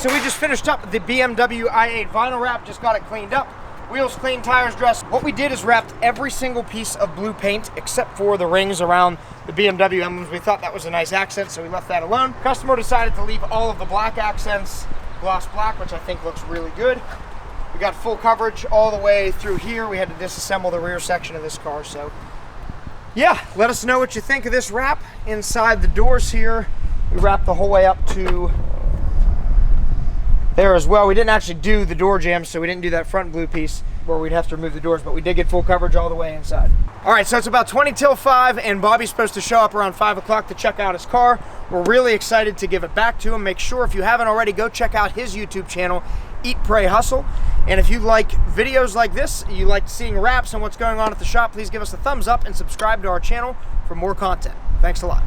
so we just finished up the BMW i8 vinyl wrap, just got it cleaned up. Wheels clean, tires dressed. What we did is wrapped every single piece of blue paint except for the rings around the BMW emblems. We thought that was a nice accent, so we left that alone. Customer decided to leave all of the black accents gloss black, which I think looks really good. We got full coverage all the way through here. We had to disassemble the rear section of this car, so yeah, let us know what you think of this wrap. Inside the doors here, we wrapped the whole way up to there as well. We didn't actually do the door jambs, so we didn't do that front blue piece where we'd have to remove the doors, but we did get full coverage all the way inside. All right, so it's about 20 till 5, and Bobby's supposed to show up around 5 o'clock to check out his car. We're really excited to give it back to him. Make sure, if you haven't already, go check out his YouTube channel, Eat, Pray, Hustle. And if you like videos like this, you like seeing wraps and what's going on at the shop, please give us a thumbs up and subscribe to our channel for more content. Thanks a lot.